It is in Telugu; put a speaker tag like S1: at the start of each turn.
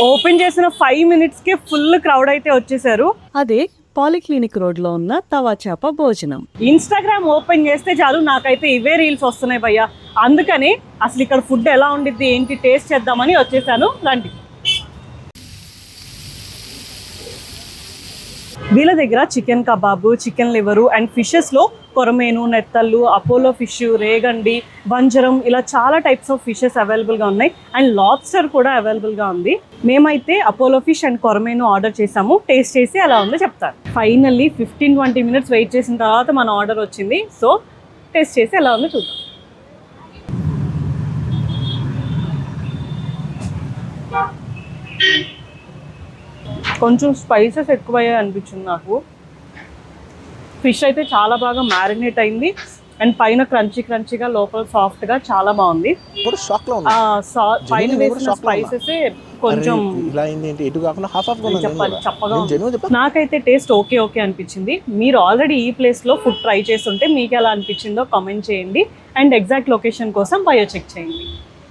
S1: ఓపెన్ చేసిన 5 minutesకే ఫుల్ క్రౌడ్ అయితే వచ్చేసారు.
S2: అదే పాలిక్లినిక్ రోడ్ లో ఉన్న తవా చేప భోజనం.
S1: ఇన్స్టాగ్రామ్ ఓపెన్ చేస్తే చాలు నాకైతే ఇవే రీల్స్ వస్తున్నాయి భయ్య. అందుకని అసలు ఇక్కడ ఫుడ్ ఎలా ఉండిద్ది ఏంటి టేస్ట్ చేద్దామని వచ్చేసాను. రండి. వీళ్ళ దగ్గర chicken kebab, chicken liver and ఫిషెస్లో కొరమేను, నెత్తళ్ళు, అపోలో ఫిష్, రేగండి, వంజరం ఇలా చాలా టైప్స్ ఆఫ్ ఫిషెస్ అవైలబుల్గా ఉన్నాయి. అండ్ లాబ్స్టర్ కూడా అవైలబుల్గా ఉంది. మేమైతే అపోలో ఫిష్ అండ్ కొరమేను ఆర్డర్ చేసాము. టేస్ట్ చేసి ఎలా ఉందో చెప్తాను. ఫైనల్లీ 15-20 minutes వెయిట్ చేసిన తర్వాత మన ఆర్డర్ వచ్చింది. సో టేస్ట్ చేసి ఎలా ఉందో చూద్దాం. కొంచెం స్పైసెస్ ఎక్కువయ్యాయి అనిపించింది నాకు. ఫిష్ అయితే చాలా బాగా మ్యారినేట్ అయింది అండ్ పైన క్రంచీగా లోపల సాఫ్ట్గా చాలా బాగుంది. పైన వేసిన స్పైసెస్ కొంచెం చప్పగా ఉంది. నాకైతే టేస్ట్ ఓకే అనిపించింది. మీరు ఆల్రెడీ ఈ ప్లేస్లో ఫుడ్ ట్రై చేస్తుంటే మీకు ఎలా అనిపించిందో కామెంట్ చేయండి. అండ్ ఎగ్జాక్ట్ లొకేషన్ కోసం బయో చెక్ చేయండి.